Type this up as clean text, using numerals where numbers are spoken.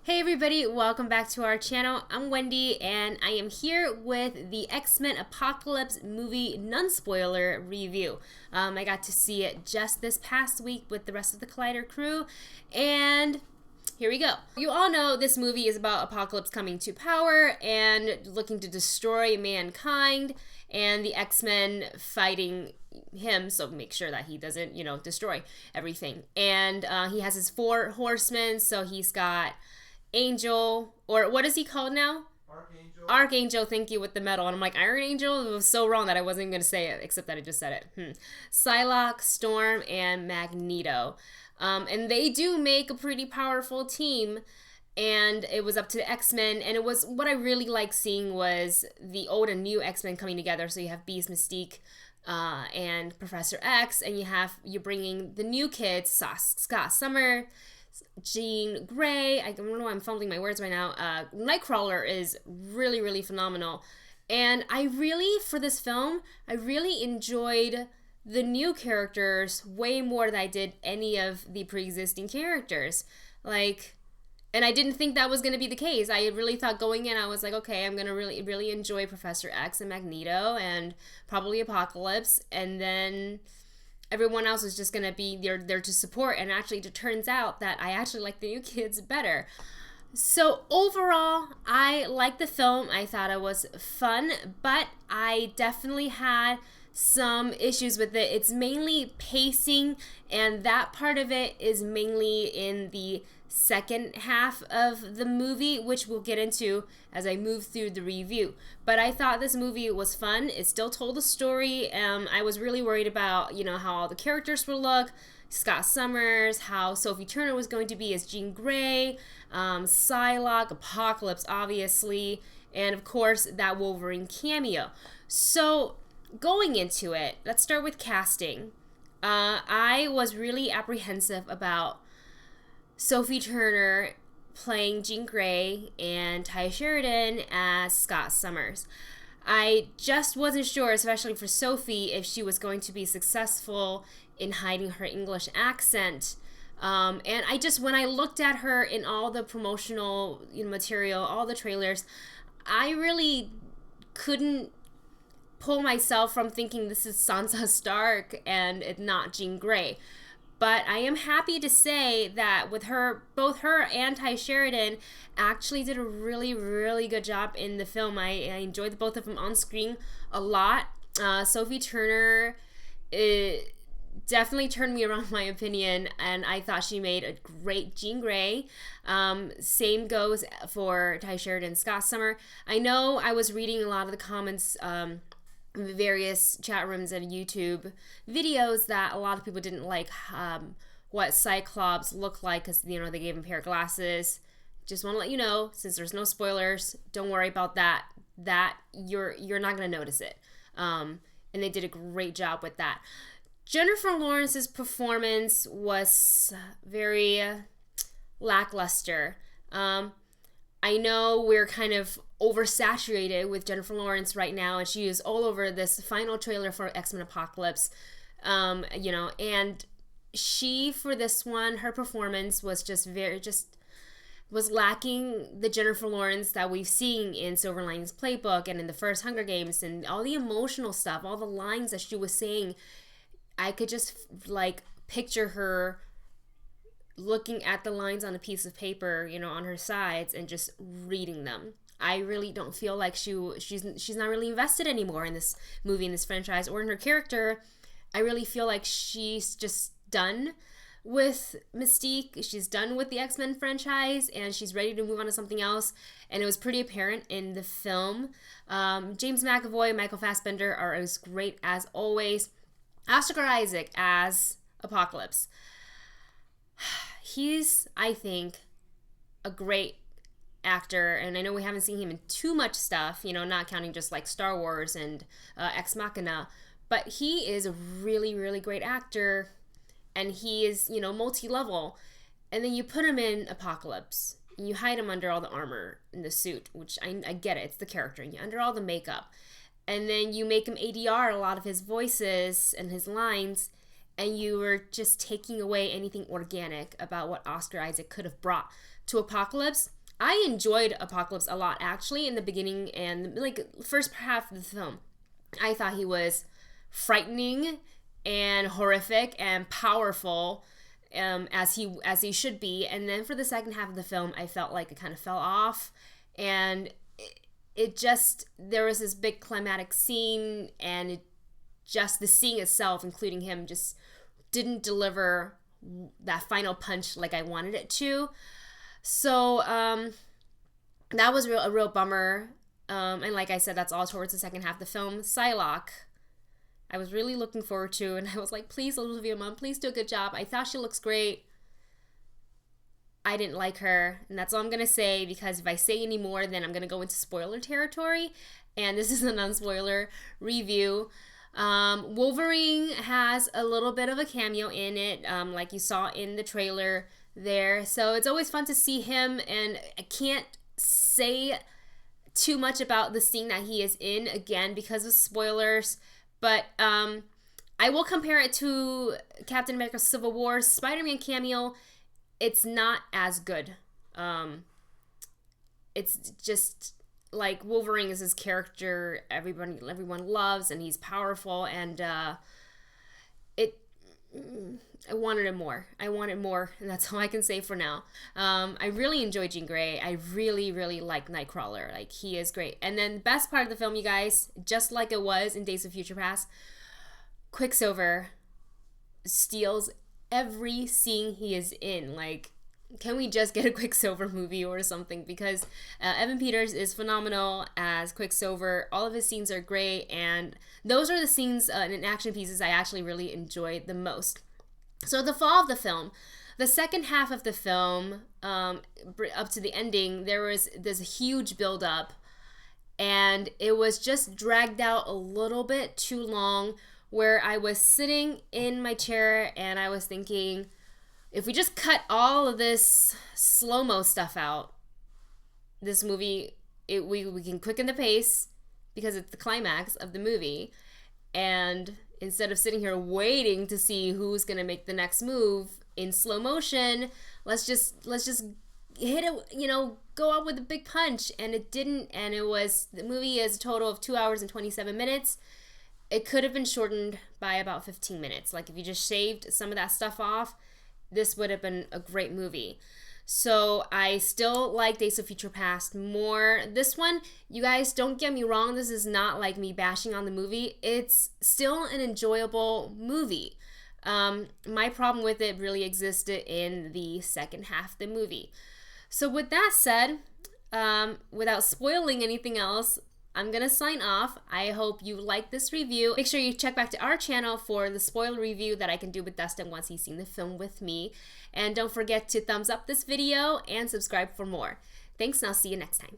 Hey everybody, welcome back to our channel. I'm Wendy and I am here with the X-Men Apocalypse movie non-spoiler review. I got to see it just this past week with the rest of the Collider crew and here we go. You all know this movie is about Apocalypse coming to power and looking to destroy mankind and the X-Men fighting him, so make sure that he doesn't, destroy everything. And he has his 4 horsemen, so he's got Angel, or what is he called now? Archangel, thank you, with the medal. And I'm like, Iron Angel? It was so wrong that I wasn't even going to say it, except that I just said it. Psylocke, Storm, and Magneto. And they do make a pretty powerful team. And it was up to the X-Men. And it was, what I really liked seeing was the old and new X-Men coming together. So you have Beast, Mystique, and Professor X. And you're bringing the new kids, Scott Summers, Jean Grey. I don't know why I'm fumbling my words right now. Nightcrawler is really, really phenomenal. And for this film, I really enjoyed the new characters way more than I did any of the pre-existing characters. And I didn't think that was going to be the case. I really thought going in, I was like, okay, I'm going to really, really enjoy Professor X and Magneto and probably Apocalypse. And then everyone else is just going to be there to support. And actually, it turns out that I actually like the new kids better. So overall, I liked the film. I thought it was fun, but I definitely had some issues with it. It's mainly pacing, and that part of it is mainly in the second half of the movie, which we'll get into as I move through the review. But I thought this movie was fun. It still told a story. I was really worried about, how all the characters would look. Scott Summers, how Sophie Turner was going to be as Jean Grey, Psylocke, Apocalypse, obviously, and of course that Wolverine cameo. So going into it, let's start with casting. I was really apprehensive about Sophie Turner playing Jean Grey and Ty Sheridan as Scott Summers. I just wasn't sure, especially for Sophie, if she was going to be successful in hiding her English accent. And when I looked at her in all the promotional material, all the trailers, I really couldn't pull myself from thinking this is Sansa Stark and it's not Jean Grey. But I am happy to say that with her, both her and Ty Sheridan actually did a really, really good job in the film. I enjoyed both of them on screen a lot. Sophie Turner definitely turned me around my opinion, and I thought she made a great Jean Grey. Same goes for Ty Sheridan, Scott Summers. I know I was reading a lot of the comments various chat rooms and YouTube videos that a lot of people didn't like what Cyclops looked like because they gave him a pair of glasses. Just want to let you know, since there's no spoilers, don't worry about that you're not going to notice it. And they did a great job with that. Jennifer Lawrence's performance was very lackluster. I know we're kind of oversaturated with Jennifer Lawrence right now, and she is all over this final trailer for X-Men Apocalypse, and she, for this one, her performance was was lacking the Jennifer Lawrence that we've seen in Silver Linings Playbook and in the first Hunger Games, and all the emotional stuff, all the lines that she was saying. I could just picture her looking at the lines on a piece of paper, on her sides and just reading them. I really don't feel like she's not really invested anymore in this movie, in this franchise, or in her character. I really feel like she's just done with Mystique. She's done with the X-Men franchise, and she's ready to move on to something else. And it was pretty apparent in the film. James McAvoy and Michael Fassbender are as great as always. Oscar Isaac as Apocalypse. He's, I think, a great actor, and I know we haven't seen him in too much stuff, not counting just Star Wars and Ex Machina, but he is a really, really great actor, and he is, multi-level. And then you put him in Apocalypse, and you hide him under all the armor and the suit, which I get it, it's the character, and under all the makeup. And then you make him ADR a lot of his voices and his lines, and you were just taking away anything organic about what Oscar Isaac could have brought to Apocalypse. I enjoyed Apocalypse a lot, actually, in the beginning and like first half of the film. I thought he was frightening and horrific and powerful, as he should be. And then for the second half of the film, I felt like it kind of fell off, and it just, there was this big climatic scene, and it just, the scene itself, including him, just didn't deliver that final punch like I wanted it to. So that was a real bummer. And like I said, that's all towards the second half of the film. Psylocke, I was really looking forward to, and I was like, please, Olivia Munn, please do a good job. I thought she looks great. I didn't like her, and that's all I'm going to say, because if I say any more, then I'm going to go into spoiler territory, and this is a non-spoiler review. Wolverine has a little bit of a cameo in it, like you saw in the trailer there, so it's always fun to see him, and I can't say too much about the scene that he is in, again, because of spoilers, but I will compare it to Captain America Civil War. Spider-Man cameo, it's not as good. It's just like Wolverine is his character everyone loves, and he's powerful, and I wanted it more. And that's all I can say for now. I really enjoyed Jean Grey. I really, really like Nightcrawler. Like, he is great. And then the best part of the film, you guys, just like it was in Days of Future Past, Quicksilver steals every scene he is in. Like, can we just get a Quicksilver movie or something? Because Evan Peters is phenomenal as Quicksilver. All of his scenes are great, and those are the scenes in action pieces I actually really enjoyed the most. So the fall of the film, the second half of the film, up to the ending, there was this huge build-up, and it was just dragged out a little bit too long, where I was sitting in my chair and I was thinking, if we just cut all of this slow-mo stuff out, this movie, we can quicken the pace, because it's the climax of the movie, and instead of sitting here waiting to see who's going to make the next move in slow motion, let's just hit it, go out with a big punch. And it didn't, and the movie is a total of 2 hours and 27 minutes. It could have been shortened by about 15 minutes. Like, if you just shaved some of that stuff off, this would have been a great movie. So I still like Days of Future Past more. This one, you guys, don't get me wrong, this is not like me bashing on the movie. It's still an enjoyable movie. My problem with it really existed in the second half of the movie. So with that said, without spoiling anything else, I'm going to sign off. I hope you like this review. Make sure you check back to our channel for the spoiler review that I can do with Dustin once he's seen the film with me. And don't forget to thumbs up this video and subscribe for more. Thanks, and I'll see you next time.